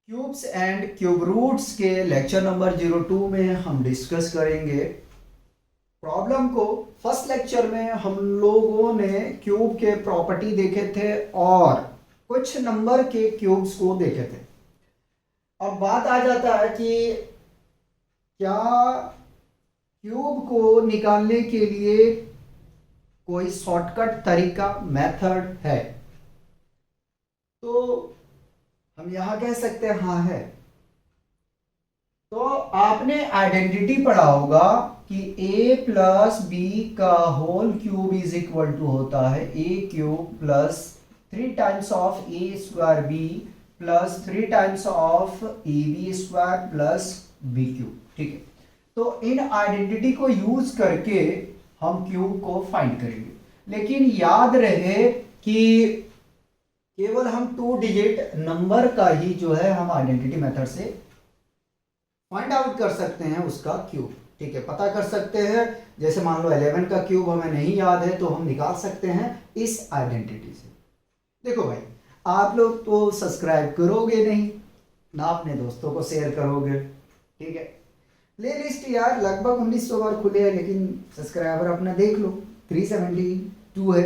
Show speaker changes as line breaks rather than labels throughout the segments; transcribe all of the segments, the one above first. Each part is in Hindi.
क्यूब्स एंड क्यूब रूट्स के लेक्चर नंबर 02 में हम डिस्कस करेंगे प्रॉब्लम को। फर्स्ट लेक्चर में हम लोगों ने क्यूब के प्रॉपर्टी देखे थे और कुछ नंबर के क्यूब्स को देखे थे। अब बात आ जाता है कि क्या क्यूब को निकालने के लिए कोई शॉर्टकट तरीका मेथड है। तो हम यहां कह सकते हैं हाँ है। तो आपने आइडेंटिटी पढ़ा होगा कि a प्लस बी का whole cube is equal to होता है a cube plus 3 times of a square b plus 3 times of A B square plus b cube. ठीक है, तो इन आइडेंटिटी को यूज करके हम क्यूब को फाइंड करेंगे, लेकिन याद रहे कि केवल हम 2 डिजिट नंबर का ही जो है हम आइडेंटिटी मेथड से फाइंड आउट कर सकते हैं उसका क्यूब। ठीक है, पता कर सकते हैं। जैसे मान लो 11 का क्यूब हमें नहीं याद है तो हम निकाल सकते हैं इस आइडेंटिटी से। देखो भाई, आप लोग तो सब्सक्राइब करोगे नहीं ना, अपने दोस्तों को शेयर करोगे। ठीक है, प्ले लिस्ट यार लगभग 1900 बार खुले हैं, लेकिन सब्सक्राइबर अपना देख लो 372 है।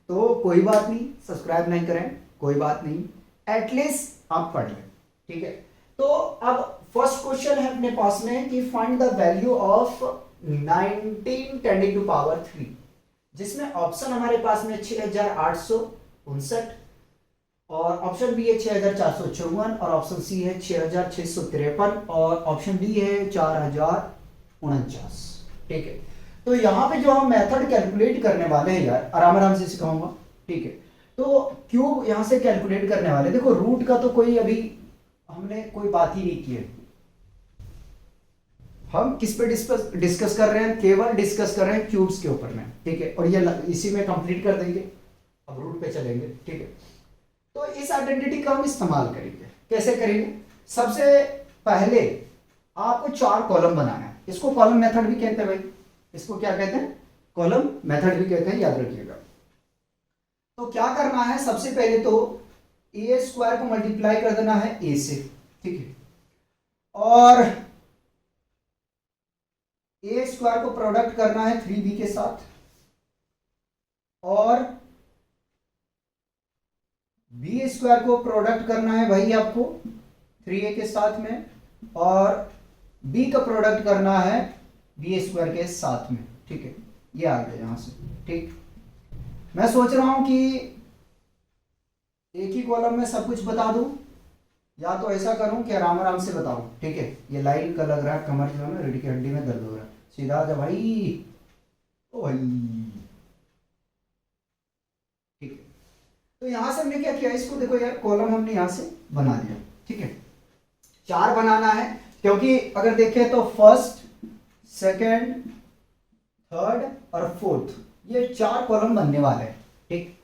तो कोई बात नहीं, सब्सक्राइब नहीं करें कोई बात नहीं, एटलीस्ट आप पढ़ लें। ठीक है, तो अब फर्स्ट क्वेश्चन है अपने पास में कि find the value of 19 tending to power 3, जिसमें ऑप्शन हमारे पास में 6859 और ऑप्शन बी है 6454 और ऑप्शन सी है 6653 और ऑप्शन डी है 4049। ठीक है, तो यहां पे जो हम मेथड कैलकुलेट करने वाले हैं यार, आराम आराम से सिखाऊंगा। ठीक है, तो क्यूब यहां से कैलकुलेट करने वाले, देखो रूट का तो कोई अभी हमने कोई बात ही नहीं की है। हम किस पे डिस्कस कर रहे हैं, केवल डिस्कस कर रहे हैं क्यूब्स के ऊपर में। ठीक है, और ये इसी में कंप्लीट कर देंगे, अब रूट पे चलेंगे। ठीक है, तो इस आइडेंटिटी का हम इस्तेमाल करेंगे। कैसे करेंगे? सबसे पहले आपको 4 कॉलम बनाना है। इसको कॉलम मेथड भी कहते हैं भाई, इसको क्या कहते हैं? कॉलम मेथड भी कहते हैं, याद रखिएगा। तो क्या करना है, सबसे पहले तो ए स्क्वायर को मल्टीप्लाई कर देना है ए से। ठीक है, और ए स्क्वायर को प्रोडक्ट करना है 3b के साथ, और बी स्क्वायर को प्रोडक्ट करना है भाई आपको 3a के साथ में, और b का प्रोडक्ट करना है बी स्क्वायर के साथ में। ठीक है, ये आ गया यहां से। ठीक, मैं सोच रहा हूं कि एक ही कॉलम में सब कुछ बता दूं, या तो ऐसा करूं कि आराम आराम से बताऊं। ठीक है, ये लाइन का लग रहा है, कमर जो है ना रीढ़ की हड्डी में दर्द हो रहा है, सीधा जा भाई। ओ भाई, ठीक है, तो यहां से हमने क्या किया, इसको देखो यार, कॉलम हमने यहां से बना दिया। ठीक है, 4 बनाना है, क्योंकि अगर देखें तो फर्स्ट, सेकंड, थर्ड और फोर्थ, ये 4 कॉलम बनने वाले हैं। ठीक,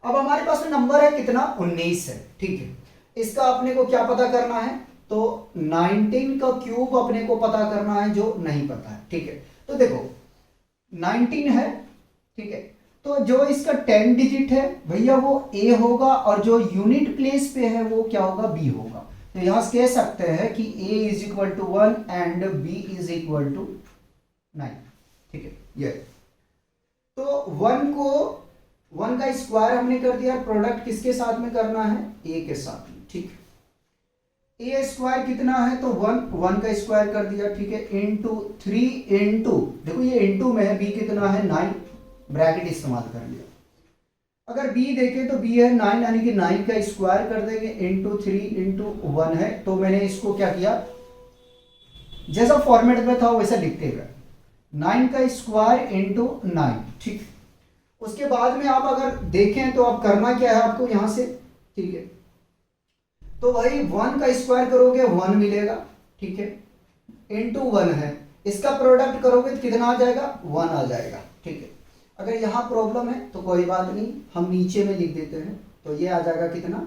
अब हमारे पास में नंबर है कितना, 19 है। ठीक है, इसका अपने को क्या पता करना है, तो 19 का क्यूब अपने को पता करना है, जो नहीं पता है। ठीक है, तो देखो 19 है। ठीक है, तो जो इसका 10 डिजिट है भैया वो a होगा, और जो यूनिट प्लेस पे है वो क्या होगा, b होगा। तो यहां से कह सकते हैं कि a is equal to 1 and b is equal to 9। ठीक है, ये तो 1 का स्क्वायर हमने कर दिया, प्रोडक्ट किसके साथ में करना है, a के साथ में। ठीक, a स्क्वायर कितना है, तो 1 का स्क्वायर कर दिया। ठीक है, इंटू 3 इंटू, देखो ये इंटू में है, b कितना है 9, ब्रैकेट इस्तेमाल कर लिया। अगर b देखें तो b है 9, यानी कि 9 का स्क्वायर कर देंगे, इंटू 3 इंटू 1 है। तो मैंने इसको क्या किया, जैसा फॉर्मेट में था वैसा लिखते गए, 9 का स्क्वायर इंटू 9। ठीक, उसके बाद में आप अगर देखें तो आप करना क्या है आपको यहां से। ठीक है, तो भाई 1 का स्क्वायर करोगे 1 मिलेगा। ठीक है, इंटू 1 है, इसका प्रोडक्ट करोगे तो कितना आ जाएगा, 1 आ जाएगा। ठीक है, अगर यहां प्रॉब्लम है तो कोई बात नहीं, हम नीचे में लिख देते हैं, तो ये आ जाएगा कितना,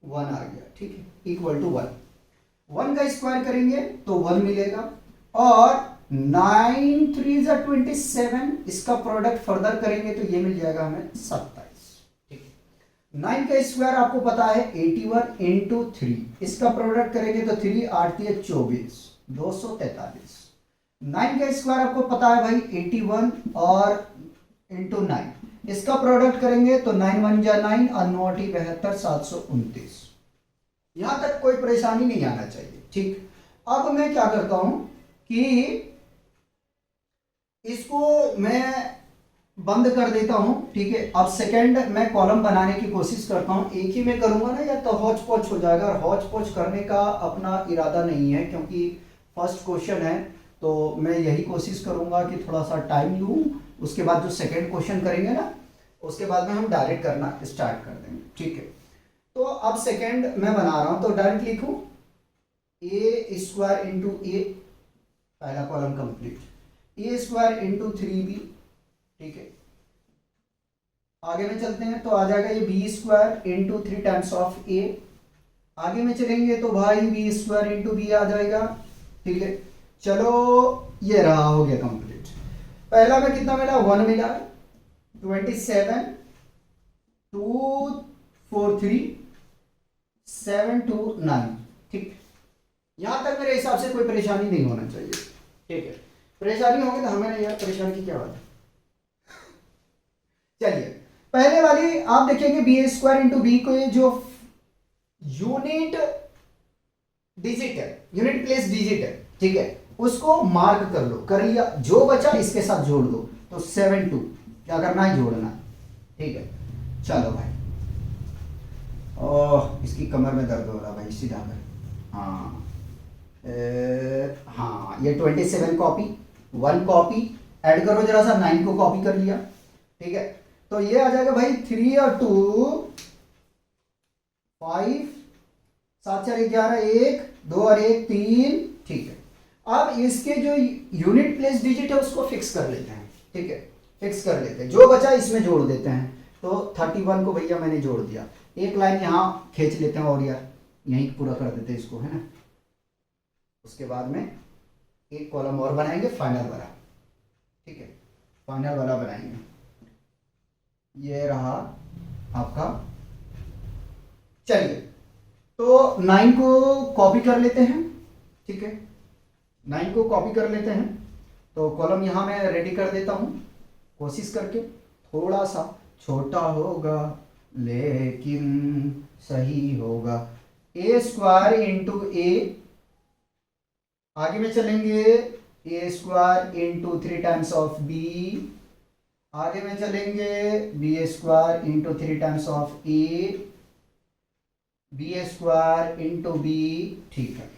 1 आ गया। ठीक है, इक्वल टू 1 का स्क्वायर करेंगे तो 1 मिलेगा, और 9 3 27, इसका प्रोडक्ट फर्दर करेंगे तो ये मिल जाएगा हमें 27। ठीक है, 9 का स्क्वायर आपको पता है 81 इंटू 3, इसका प्रोडक्ट करेंगे तो 3 8 24, 243। 9 का स्क्वायर आपको पता है भाई 81 और इंटू 9, इसका प्रोडक्ट करेंगे तो 9 1 जा 9 और 9 8 72, 729। यहां तक कोई परेशानी नहीं आना चाहिए, ठीक। अब मैं क्या करता हूं कि इसको मैं बंद कर देता हूं, ठीक है। अब सेकंड मैं कॉलम बनाने की कोशिश करता हूं, एक ही में करूंगा ना या तो हौच पौच हो जाएगा, और हौच पौच करने का अपना इरादा नहीं है क्योंकि फर्स्ट क्वेश्चन है, तो मैं यही कोशिश करूंगा कि थोड़ा सा टाइम लूं, उसके बाद जो सेकंड क्वेश्चन करेंगे ना उसके बाद में हम डायरेक्ट करना स्टार्ट कर देंगे, ठीक है। तो अब सेकंड मैं बना रहा हूं तो डायरेक्ट लिखूं ए स्क्वायर इंटू ए, पहला कॉलम कंप्लीट, ए स्क्वायर इंटू 3b, ठीक है। आगे में चलते हैं तो आ जाएगा ये B square into 3 times of A. आगे में चलेंगे तो भाई बी स्क्वायर इंटू बी आ जाएगा, ठीक है। चलो ये रहा, हो गया कंप्लीट। पहला में कितना मिला 1 मिला, 27 2 4 3 7 2 9, ठीक। यहां तक मेरे हिसाब से कोई परेशानी नहीं होना चाहिए, ठीक है। परेशानी होगी तो हमें नहीं यार, परेशानी की क्या बात है। चलिए पहले वाली आप देखेंगे बी स्क्वायर इंटू बी को, जो यूनिट डिजिट है, यूनिट प्लेस डिजिट है, ठीक है, उसको मार्क कर लो, कर लिया, जो बचा इसके साथ जोड़ दो, तो 7 2 क्या करना है जोड़ना, ठीक है। चलो भाई, ओह इसकी कमर में दर्द हो रहा भाई, सीधा कर, हाँ हाँ ये 27 कॉपी, 1 कॉपी ऐड करो जरा सा, 9 को कॉपी कर लिया, ठीक है। तो ये आ जाएगा भाई 3 और 2 5, 7 4 11, 1 2 और 1 3, ठीक है। अब इसके जो यूनिट प्लेस डिजिट है उसको फिक्स कर लेते हैं, ठीक है, फिक्स कर लेते हैं, जो बचा इसमें जोड़ देते हैं। तो 31 को भैया मैंने जोड़ दिया, एक लाइन यहाँ खींच लेते हैं और यार यहीं पूरा कर देते हैं इसको, है ना। उसके बाद में एक कॉलम और बनाएंगे फाइनल वाला, ठीक है, फाइनल वाला बनाएंगे। ये रहा आपका, चलिए तो 9 को कॉपी कर लेते हैं, ठीक है, 9 को कॉपी कर लेते हैं। तो कॉलम यहां मैं रेडी कर देता हूं, कोशिश करके, थोड़ा सा छोटा होगा लेकिन सही होगा। ए स्क्वायर इंटू ए, आगे में चलेंगे A square into 3 times of B, आगे में चलेंगे B square into 3 times of A, B square into B, ठीक है।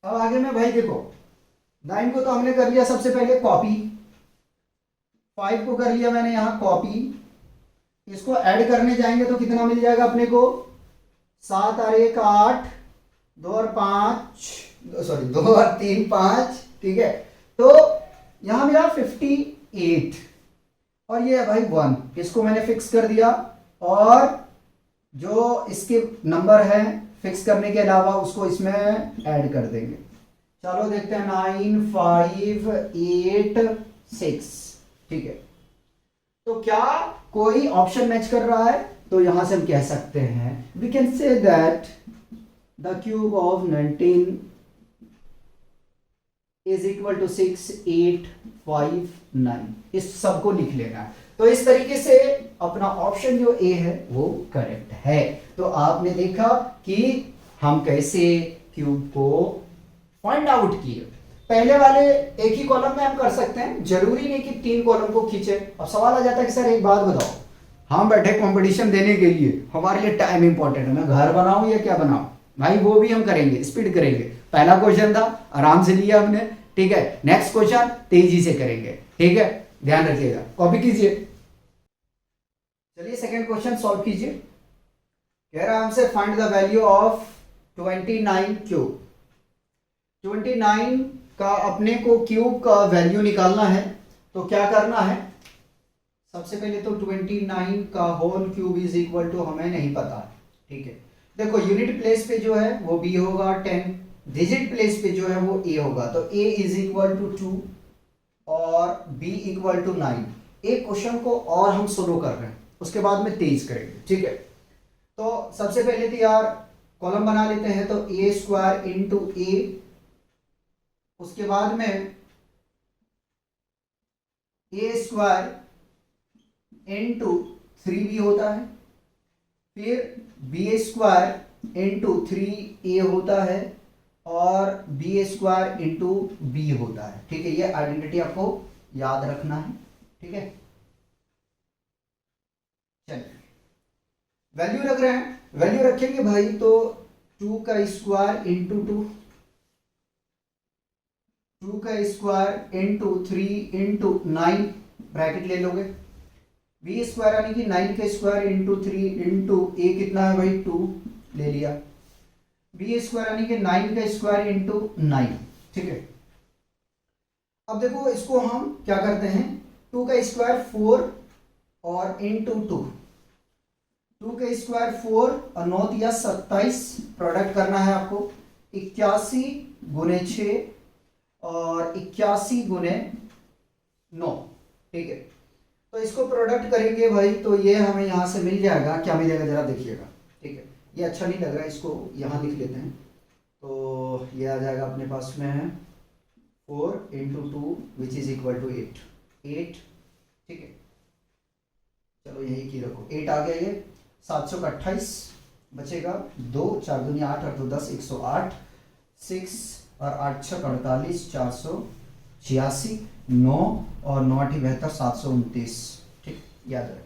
अब आगे में भाई देखो 9 को तो हमने कर लिया सबसे पहले कॉपी, 5 को कर लिया मैंने यहां कॉपी, इसको ऐड करने जाएंगे तो कितना मिल जाएगा अपने को, 7 और 1 8, 2 और 5 सॉरी 2 और 3 5, ठीक है। तो यहां मिला 58 और ये है भाई 1, इसको मैंने फिक्स कर दिया, और जो इसके नंबर है फिक्स करने के अलावा उसको इसमें ऐड कर देंगे। चलो देखते हैं 9 5 8 6, ठीक है। तो क्या कोई ऑप्शन मैच कर रहा है, तो यहां से हम कह सकते हैं we can say that the cube of 19 is equal to 6 8 5 9, इस सब को लिख लेना है। तो इस तरीके से अपना ऑप्शन जो ए है वो करेक्ट है। तो आपने देखा कि हम कैसे क्यूब को फाइंड आउट किए। पहले वाले एक ही कॉलम में हम कर सकते हैं, जरूरी नहीं कि 3 कॉलम को खींचे। अब सवाल आ जाता है कि सर एक बात बताओ, हम बैठे कंपटीशन देने के लिए, हमारे लिए टाइम इंपॉर्टेंट है, मैं घर बनाऊं या क्या बनाऊं? भाई वो भी हम करेंगे, स्पीड करेंगे। पहला क्वेश्चन था आराम से लिया हमने, ठीक है। नेक्स्ट क्वेश्चन तेजी से करेंगे, ठीक है, ध्यान रखिएगा, कॉपी कीजिए। चलिए सेकंड क्वेश्चन सॉल्व कीजिए। कह रहा है हमसे find the value of 29 cube. 29 का अपने को क्यूब का वैल्यू निकालना है, तो क्या करना है, सबसे पहले तो 29 का whole cube is equal to हमें नहीं पता, ठीक है। देखो यूनिट प्लेस पे जो है वो b होगा 10, डिजिट प्लेस पे जो है वो a होगा, तो a इज इक्वल टू 2 और b इक्वल टू 9। एक क्वेश्चन को और हम सोल्व कर रहे हैं, उसके बाद में 23 करेंगे, ठीक है। तो सबसे पहले तो यार कॉलम बना लेते हैं, तो ए स्क्वायर इंटू ए, उसके बाद में ए स्क्वायर इंटू 3b होता है, फिर बी स्क्वायर इंटू 3a होता है, और बी स्क्वायर इंटू बी होता है, ठीक है। ये आइडेंटिटी आपको याद रखना है, ठीक है। चलिए वैल्यू रख रहे हैं, वैल्यू रखेंगे भाई तो 2 का स्क्वायर इंटू 2 का स्क्वायर इंटू 3 इंटू 9, ब्रैकेट ले लोगे, बी स्क्वायर यानी कि 9 का स्क्वायर इंटू 3 इंटू ए कितना है भाई 2 ले लिया, बी स्क्वायर यानी कि 9 का स्क्वायर इंटू 9, ठीक है। अब देखो इसको हम क्या करते हैं, 2 का स्क्वायर 4 और इंटू 2 का स्क्वायर 4 और 9 या 27, प्रोडक्ट करना है आपको, 81 गुने 6 और 81 गुने 9, ठीक है। तो इसको प्रोडक्ट करेंगे भाई, तो ये हमें यहां से मिल जाएगा, क्या मिलेगा जरा देखिएगा, ठीक है। ये अच्छा नहीं लग रहा है, इसको यहां लिख लेते हैं, तो ये आ जाएगा अपने पास में 4 into 2 which is equal to 8, ठीक है। चलो यही की रखो, 8 आ गया, ये 700 का 28 बचेगा, 2 4 दूनी 8 और 2 10, 108, 6 और 8 6 48, 486, 9 और 9 8 72, 729, ठीक, याद रखो।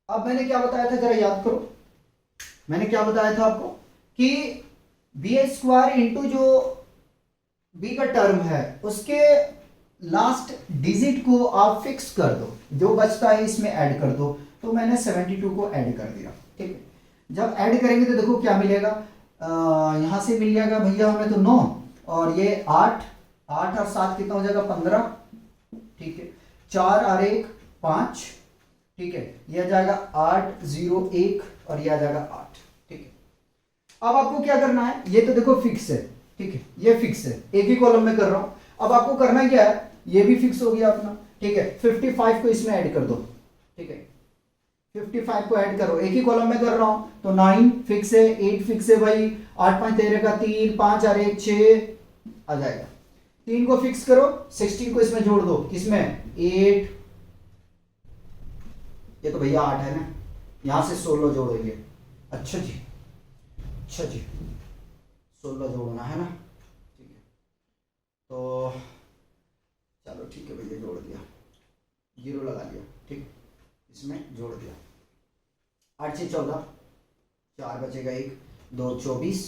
अब मैंने क्या बताया था जरा याद करो, मैंने क्या बताया था आपको कि बी स्क्वायर इंटू जो बी का टर्म है उसके लास्ट डिजिट को आप फिक्स कर दो, जो बचता है इसमें ऐड कर दो, तो मैंने 72 को ऐड कर दिया, ठीक है। जब ऐड करेंगे तो देखो क्या मिलेगा, यहां से मिल जाएगा भैया हमें तो 9 और ये 8 और 7 कितना हो जाएगा 15, ठीक है। 4 और 1 5, ठीक है। यह आ जाएगा 8 0 1 और यह आ जाएगा 8, ठीक है। अब आपको क्या करना है, ये तो देखो फिक्स है, ठीक है, ये फिक्स है, एक ही कॉलम में कर रहा हूं। अब आपको करना क्या है, ये भी फिक्स हो गया अपना, ठीक है। 55 को इसमें ऐड कर दो, ठीक है, 55 को ऐड करो, एक ही कॉलम में कर रहा हूं, तो 9 फिक्स है, 8 फिक्स है भाई, 8 5 13 का 3, 5 और 1 6 आ जाएगा, 3 को फिक्स करो, 16 को इसमें जोड़ दो, किसमें 8, ये तो भैया 8 है ना, यहां से 16 जोड़ेंगे, अच्छा जी, अच्छा जी, 16 जोड़ना है ना, ठीक है। तो चलो ठीक है भैया, जोड़ दिया, 0 लगा लिया, ठीक, इसमें जोड़ दिया, 8 6 14, 4 बचेगा 1 2 24,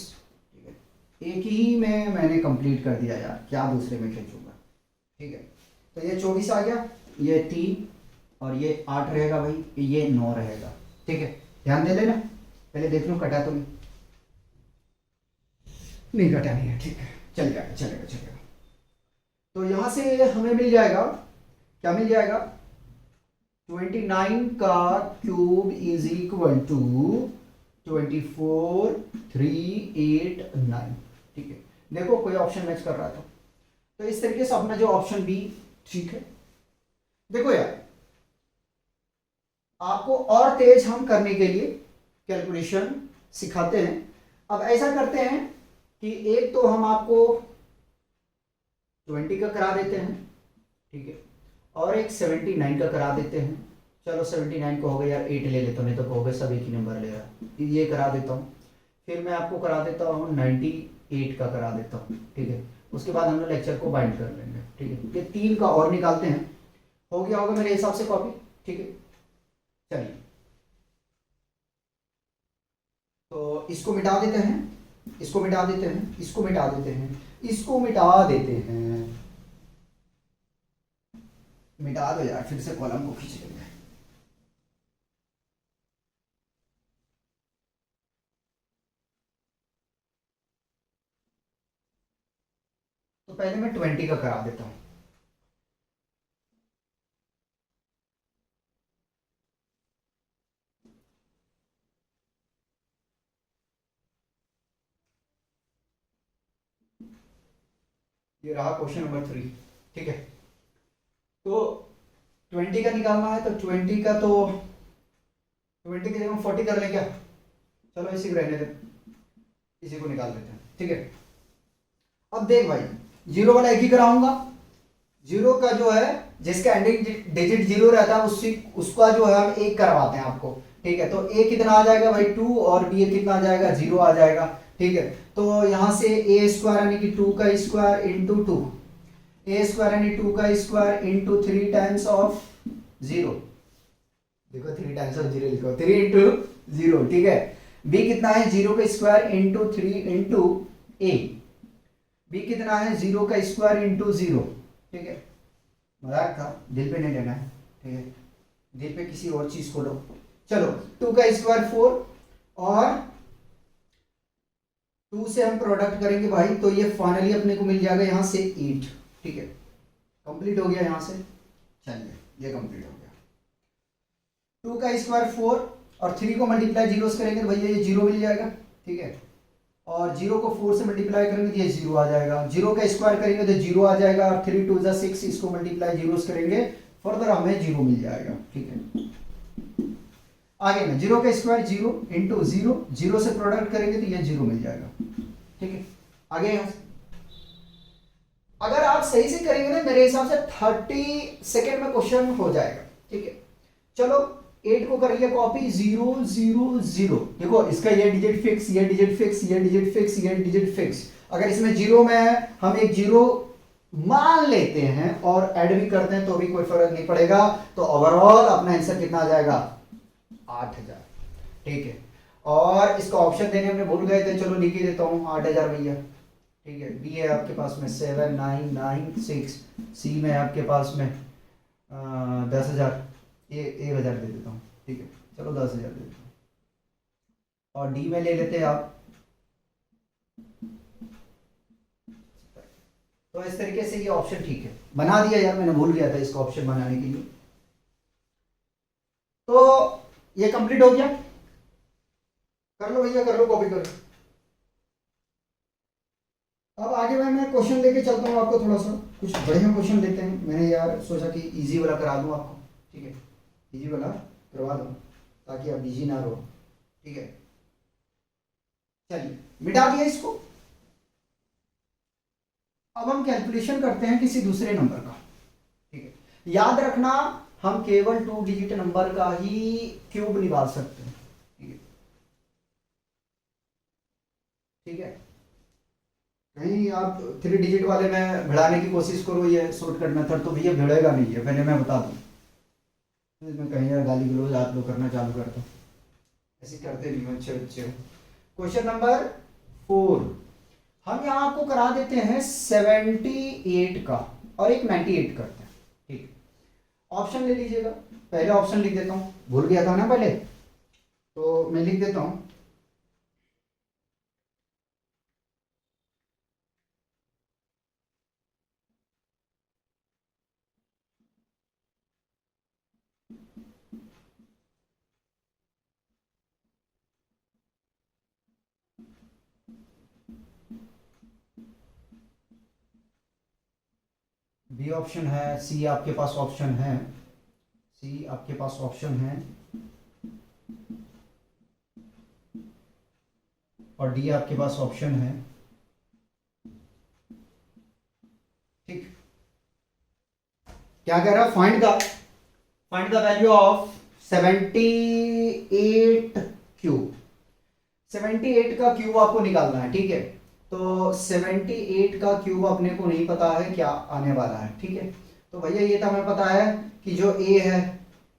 ठीक है। एक ही में मैंने कंप्लीट कर दिया यार, क्या दूसरे में खींचूंगा, ठीक है। तो ये 24 आ गया, ये 3 और ये 8 रहेगा भाई, ये 9 रहेगा, ठीक है। ध्यान दे लेना, पहले देख लो कटा तो नहीं कटा नहीं है, ठीक है, चल जाएगा चलेगा चलेगा। तो यहां से हमें मिल जाएगा, क्या मिल जाएगा, 29 का क्यूब इज इक्वल टू 24 3 8 9, ठीक है। देखो कोई ऑप्शन मैच कर रहा था, तो इस तरीके से अपना जो ऑप्शन बी ठीक है। देखो यार आपको और तेज हम करने के लिए कैलकुलेशन सिखाते हैं। अब ऐसा करते हैं कि एक तो हम आपको 20 का करा देते हैं, ठीक है, और एक 79 का करा देते हैं। चलो 79 को हो गया यार 8 ले लेता हूँ, नहीं तो कहोगे सब एक ही नंबर ले रहा है, ये करा देता हूँ। फिर मैं आपको करा देता हूँ 98 का करा देता हूँ, ठीक है। उसके बाद हम लोग लेक्चर को बाइंड कर लेंगे, ठीक है। ये 3 का और निकालते हैं, हो गया होगा मेरे हिसाब से कॉपी, ठीक है। चलिए तो इसको मिटा देते हैं, इसको मिटा देते हैं, इसको मिटा देते हैं, इसको मिटा देते हैं, मिटा दो यार, फिर से कॉलम को खींच लेंगे। तो पहले मैं 20 का करा देता हूं। ये रहा क्वेश्चन नंबर 3, ठीक है। तो 20 का निकालना है तो 20 का तो 20 की जगह 40 कर ले क्या? चलो इसी को रहने दे, इसी को निकाल लेते हैं, ठीक है। अब देख भाई, जीरो वाला एक ही कराऊंगा, जीरो का जो है जिसका एंडिंग डिजिट जीरो रहता है उसी उसका जो है हम एक करवाते हैं आपको, ठीक है। तो ए कितना आ जाएगा भाई 2 और बी कितना आ जाएगा 0 आ जाएगा, ठीक है। तो यहां से ए स्क्वायर यानी कि 2 का स्क्वायर इंटू 2, ए स्क्वायर यानी 2 का स्क्वायर इंटू 3 टाइम्स ऑफ 0, देखो 3 टाइम्स ऑफ 0 लिखो, 3 इंटू 0, ठीक है। बी कितना है 0 का स्क्वायर इंटू 3 इंटू ए, बी कितना है 0 का स्क्वायर इंटू 0, ठीक है। मजाक था, दिल पे नहीं लेना है, ठीक है। दिल पे किसी और चीज को लो। चलो 2 का स्क्वायर 4 और 2 से हम प्रोडक्ट करेंगे भाई, तो ये फाइनली अपने को मिल जाएगा यहां से 8, ठीक है। कंप्लीट हो गया यहां से, चलिए ये कंप्लीट हो गया। 2 का स्क्वायर 4 और 3 को मल्टीप्लाई जीरो से करेंगे तो भैया ये 0 मिल जाएगा, ठीक है। और 0 को 4 से मल्टीप्लाई करेंगे तो ये 0 आ जाएगा, 0 का स्क्वायर करेंगे तो 0 आ जाएगा, और 3 2 जा 6, इसको मल्टीप्लाई जीरो से करेंगे फर्दर हमें 0 मिल जाएगा, ठीक है। आगे में 0 का स्क्वायर 0 इंटू 0, 0 से प्रोडक्ट करेंगे तो ये 0 मिल जाएगा, ठीक है। आगे यहां से अगर आप सही से करेंगे ना मेरे हिसाब से 30 सेकेंड में क्वेश्चन हो जाएगा, ठीक है। चलो 8 को कर लिया कॉपी, 0 0 0, देखो इसका ये डिजिट फिक्स, ये डिजिट फिक्स, ये डिजिट फिक्स, ये डिजिट फिक्स। अगर इसमें 0 में हम एक 0 मान लेते हैं और ऐड भी करते हैं तो भी कोई फर्क नहीं पड़ेगा, तो ओवरऑल अपना आंसर कितना आ जाएगा 8000, ठीक है। और इसका ऑप्शन देने हमने भूल गए थे, चलो लिख ही देता हूँ 8000 भैया, ठीक है। बी है आपके पास में 7996, सी में आपके पास में 10,000, ये 1,000 दे देता हूँ, ठीक है। चलो 10,000 दे देता हूँ। और डी में ले लेते हैं आप, तो इस तरीके से ये ऑप्शन ठीक है बना दिया यार, मैंने भूल गया था इसको ऑप्शन बनाने के लिए। तो ये कंप्लीट हो गया, कर लो भैया कर लो, कॉपी करो। अब आगे मैं क्वेश्चन लेके चलता हूँ आपको, थोड़ा सा कुछ बढ़िया क्वेश्चन लेते हैं। मैंने यार सोचा कि इजी वाला करा दूँ आपको, ठीक है। इजी वाला करवा दूँ ताकि आप बिजी ना रहो, ठीक है। चलिए मिटा दिया इसको, अब हम कैलकुलेशन करते हैं किसी दूसरे नंबर का, ठीक है। याद रखना हम केवल 2 डिजिट नंबर का ही क्यूब निकाल सकते हैं, ठीक है, ठीक है। कहीं आप 3 डिजिट वाले में भिड़ाने की कोशिश करो ये शॉर्टकट मेथड, तो भैया भिड़ेगा नहीं है, पहले मैं बता दूं। इसमें कहीं यार गाली गलौज आप लोग करना चालू कर दो, ऐसे करते नहीं अच्छे बच्चे। क्वेश्चन नंबर 4 हम यहाँ आपको करा देते हैं 78 का और एक 98 करते हैं, ठीक। ऑप्शन ले लीजिएगा, पहले ऑप्शन लिख देता हूँ, भूल गया था ना पहले, तो मैं लिख देता हूँ। बी ऑप्शन है, सी आपके पास ऑप्शन है, सी आपके पास ऑप्शन है, और डी आपके पास ऑप्शन है, ठीक। क्या कह रहा है, find the value of 78 cube. 78 का क्यूब आपको निकालना है, ठीक है। तो 78 का क्यूब अपने को नहीं पता है क्या आने वाला है, ठीक है। तो भैया ये तो हमें पता है कि जो ए है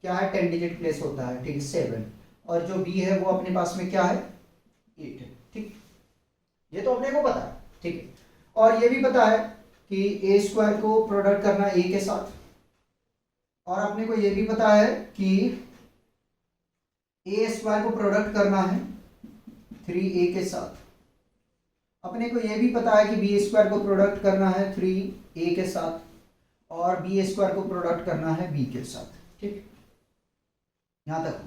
क्या है 10 डिजिट प्लेस होता है, ठीक है 7, और जो बी है वो अपने पास में क्या है 8 है, ठीक। ये तो अपने को पता है, ठीक है। और ये भी पता है कि ए स्क्वायर को प्रोडक्ट करना ए के साथ, और अपने को ये भी पता है कि ए स्क्वायर को प्रोडक्ट करना है 3a के साथ। अपने को यह भी पता है कि बी स्क्वायर को प्रोडक्ट करना है 3a के साथ, और बी स्क्वायर को प्रोडक्ट करना है b के साथ, ठीक। यहां तक।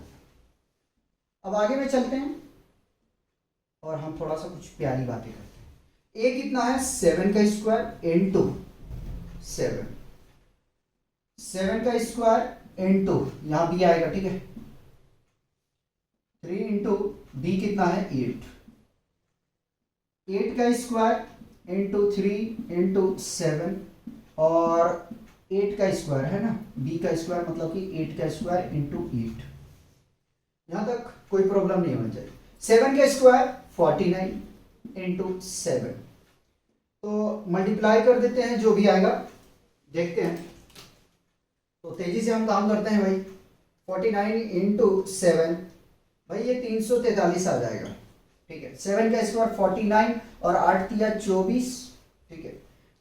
अब आगे में चलते हैं और हम थोड़ा सा कुछ प्यारी बातें करते हैं। a कितना है 7 का स्क्वायर इंटू 7, 7 का स्क्वायर इंटू, यहाँ बी आएगा, ठीक है, 3 इंटू बी कितना है 8, 8 का स्क्वायर इंटू 3 इंटू 7, और 8 का स्क्वायर है ना, बी का स्क्वायर मतलब कि 8 का स्क्वायर इंटू 8। यहां तक कोई प्रॉब्लम नहीं होना चाहिए। 7 का स्क्वायर 49 इंटू 7, तो मल्टीप्लाई कर देते हैं, जो भी आएगा देखते हैं। तो तेजी से हम काम करते हैं भाई। 49 इंटू 7, भाई ये 343 आ जाएगा, ठीक है। 7 का स्क्वायर 49 और 8 किया 24, ठीक है।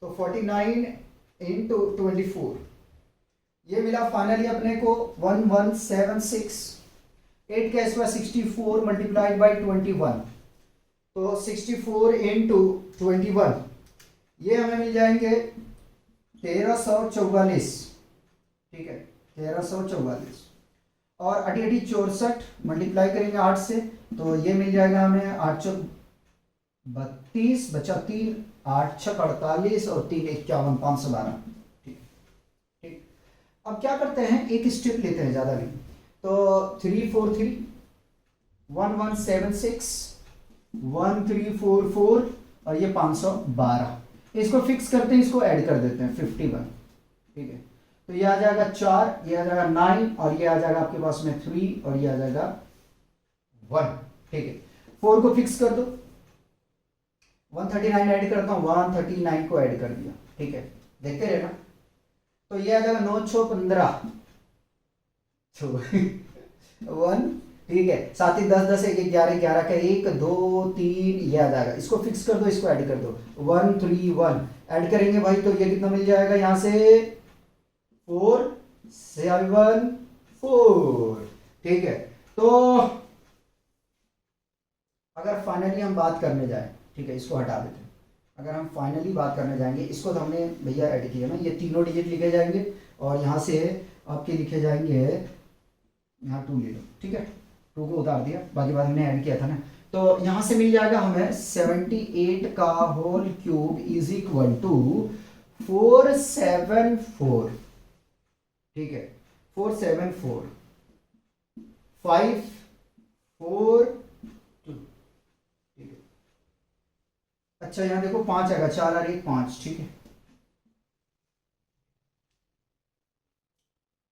तो 49 इंटू 24, ये मिला फाइनली अपने को 1176। 8 का स्क्वायर 64 मल्टीप्लाइड बाई 21, तो 64 इंटू 21, ये हमें मिल जाएंगे 1344, ठीक है, 1344। और 8 8 64 मल्टीप्लाई करेंगे 8 से, तो ये मिल जाएगा हमें 8 चौक 32, बचा 3, 8 छक 48 और 3 51, 512, ठीक ठीक। अब क्या करते हैं, एक स्टेप लेते हैं, ज़्यादा नहीं। तो 343 1176 1344 और ये 512, इसको फिक्स करते हैं, इसको ऐड कर देते हैं 51, ठीक है। तो ये आ जाएगा 4, ये आ जाएगा 9 और ये आ जाएगा आपके पास में 3 और ये आ जाएगा 1, ठीक है। 4 को फिक्स कर दो, 139 ऐड करता हूं, 139 को ऐड कर दिया, ठीक है, देखते रहना। तो ये आ जाएगा 9 6 15 1, ठीक है, 7 10 10 1 11 11 का 1 2 3, ये आ जाएगा, इसको फिक्स कर दो, इसको ऐड कर दो, 131 ऐड करेंगे भाई, तो ये कितना मिल जाएगा यहां से 4 7 4, ठीक है। तो अगर फाइनली हम बात करने जाए, ठीक है, इसको हटा देते हैं। अगर हम फाइनली बात करने जाएंगे, इसको तो हमने भैया ऐड किया ना, ये तीनों डिजिट लिखे जाएंगे और यहाँ से आपके लिखे जाएंगे, यहाँ 2 ले लो, ठीक है, 2 को उतार दिया, बाकी बात हमने ऐड किया था ना। तो यहाँ से मिल जाएगा हमें 78 का whole cube is equal to 474, ठीक है, 474 5 4 2, ठीक है। अच्छा यहाँ देखो 5 आएगा, 4 और 1 5, ठीक है,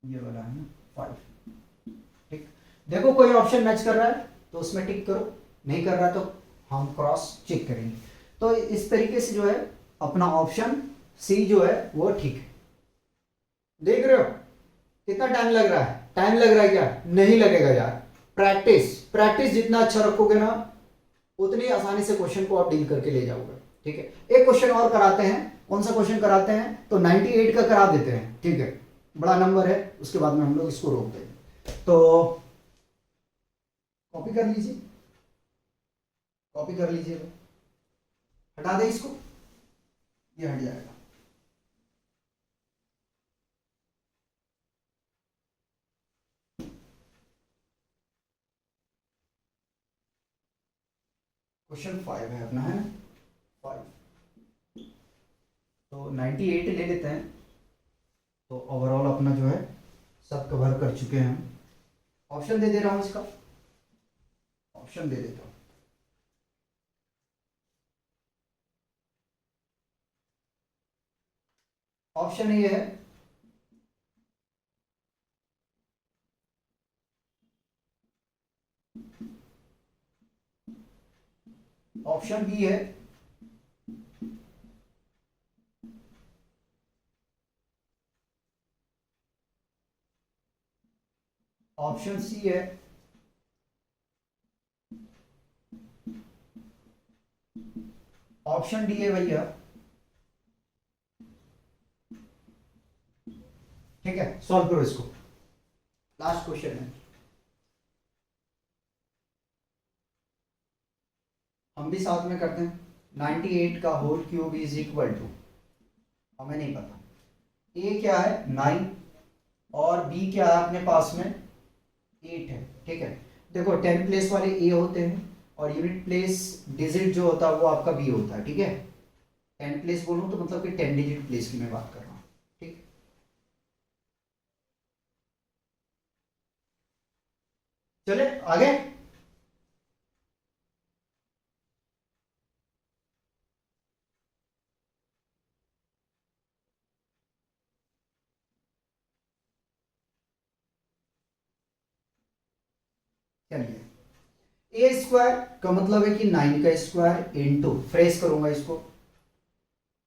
ये वाला है ना 5, ठीक। देखो कोई ऑप्शन मैच कर रहा है तो उसमें टिक करो, नहीं कर रहा तो हम क्रॉस चेक करेंगे। तो इस तरीके से जो है अपना ऑप्शन सी जो है वो ठीक है। देख रहे हो कितना टाइम लग रहा है, टाइम लग रहा है क्या, नहीं लगेगा यार। प्रैक्टिस प्रैक्टिस जितना अच्छा रखोगे ना, उतनी आसानी से क्वेश्चन को आप डील करके ले जाओगे, ठीक है। एक क्वेश्चन और कराते हैं, कौन सा क्वेश्चन कराते हैं, तो 98 का करा देते हैं, ठीक है, बड़ा नंबर है, उसके बाद में हम लोग इसको रोक देंगे। तो कॉपी कर लीजिए, कॉपी कर लीजिए, हटा दे इसको, ये हट जाएगा। क्वेश्चन 5 है अपना, है 5, तो 98 ले लेते हैं। तो ओवरऑल अपना जो है सब कवर कर चुके हैं हम। ऑप्शन दे रहा हूं, इसका ऑप्शन दे देता हूं। ऑप्शन ये है, ऑप्शन बी है, ऑप्शन सी है, ऑप्शन डी है भैया, ठीक है। सॉल्व करो इसको, लास्ट क्वेश्चन है। हम भी साथ में करते हैं। 98 का whole cube is equal to, हमें नहीं पता ए क्या है 9 और बी क्या है अपने पास में 8 है, ठीक है। देखो 10 प्लेस वाले ए होते हैं और यूनिट प्लेस डिजिट जो होता है वो आपका बी होता है, ठीक है। 10 प्लेस बोलूं तो मतलब कि 10 डिजिट प्लेस की मैं बात कर रहा हूँ, ठीक। चले आगे। चलिए, ए स्क्वायर का मतलब है कि 9 का स्क्वायर इंटू, फ्रेश करूंगा इसको,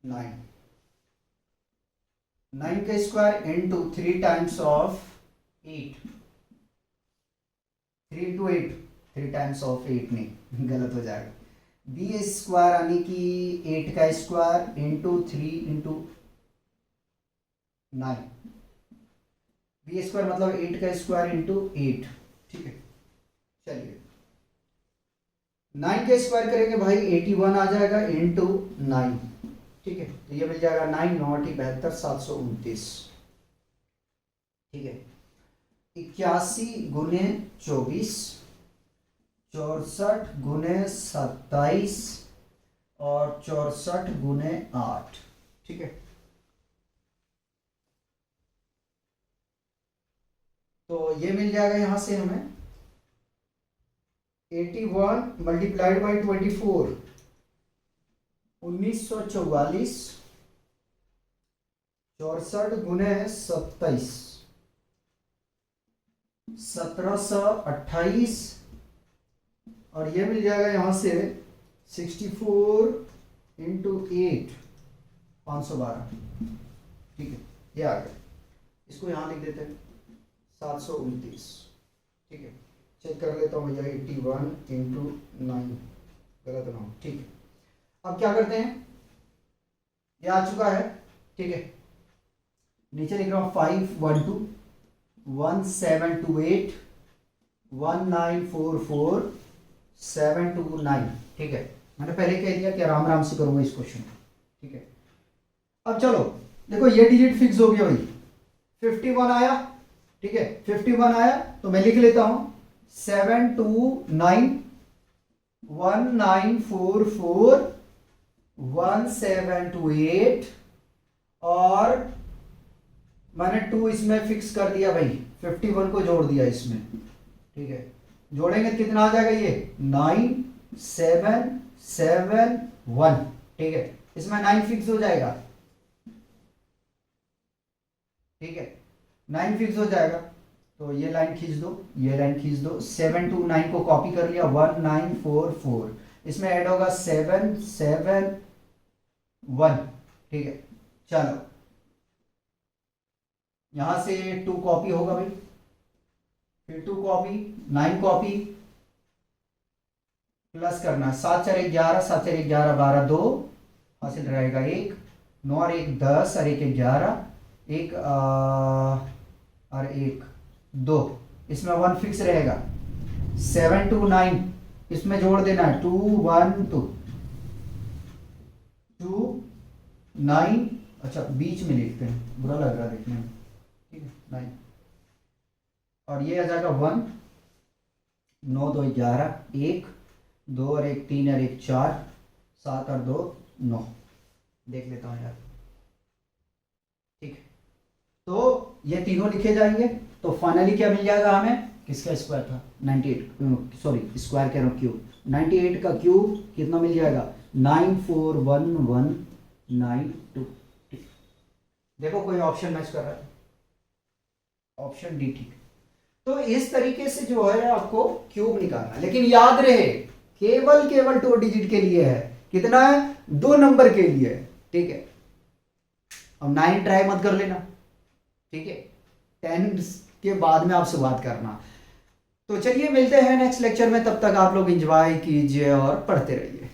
9 9 का square into 3 times of 8, 3 into 8, 3 times of 8 नहीं, गलत हो जाएगा। बी स्क्वायर यानी कि 8 का square into 3 into 9, b square मतलब 8 का स्क्वायर इंटू 8, ठीक है। चलिए 9 के स्क्वायर करेंगे भाई 81 आ जाएगा इंटू 9, ठीक है। तो ये मिल जाएगा 9 9 72 729, ठीक है। 81 गुने 24, 64 गुने 27 और 64 गुने 8, ठीक है। तो ये मिल जाएगा यहां से हमें 81 मल्टीप्लाइड बाई 24, 1944, 64 गुने 27, 1728 और ये मिल जाएगा यहां से 64 इंटू 8, 512, ठीक है। ये आ गया, इसको यहां लिख देते हैं 729, ठीक है। चेक कर लेता हूँ भैया, 81 इंटू 9, गलत ना हो, ठीक है। अब क्या करते हैं, ये आ चुका है, ठीक है। नीचे लिख रहा हूँ 512 1728 1944 729, ठीक है। मैंने पहले कह दिया कि आराम आराम से करूंगा इस क्वेश्चन को, ठीक है। अब चलो देखो, ये डिजिट फिक्स हो गया भाई, 51 आया, ठीक है। 51 आया तो मैं लिख लेता हूं 729 1944 1728 और मैंने 2 इसमें फिक्स कर दिया भाई, 51 को जोड़ दिया इसमें, ठीक है। जोड़ेंगे तो कितना आ जाएगा ये 9771, ठीक है। इसमें 9 फिक्स हो जाएगा, ठीक है। 9 फिक्स हो जाएगा तो ये लाइन खींच दो, ये लाइन खींच दो, 7 to 9 को कॉपी कर लिया, 1944, इसमें ऐड होगा 771, ठीक है। चलो यहां से 2 कॉपी होगा भाई, फिर 2 कॉपी, 9 कॉपी, प्लस करना 7 4 11, 7 4 11 12, 2 हासिल रहेगा 1, 9 और 1 10 और 1 11, 1 और 1 2, इसमें 1 फिक्स रहेगा। 7 to 9 इसमें जोड़ देना है 2 1 2 2 9, अच्छा बीच में लिखते हैं, बुरा लग रहा है देखने में, ठीक है। 9 और ये आ जाएगा 1, 9 2 11, 1 2 और 1 3 और 1 4, 7 और 2 9, देख लेता हूँ यार, ठीक है। तो ये तीनों लिखे जाएंगे, तो फाइनली क्या मिल जाएगा हमें, किसका स्क्वायर था 98, सॉरी स्क्वायर कह रहा हूँ, क्यूब, 98 का क्यूब कितना मिल जाएगा 941192, देखो कोई ऑप्शन मैच कर रहा है, ऑप्शन डी, ठीक। तो इस तरीके से जो है आपको क्यूब निकालना है, लेकिन याद रहे केवल 2 डिजिट के लिए है, कितना है 2 नंबर के लिए है, ठीक है। अब 9 ट्राई मत कर लेना, ठीक है। 10 के बाद में आप शुरुआत करना। तो चलिए मिलते हैं नेक्स्ट लेक्चर में, तब तक आप लोग एंजॉय कीजिए और पढ़ते रहिए।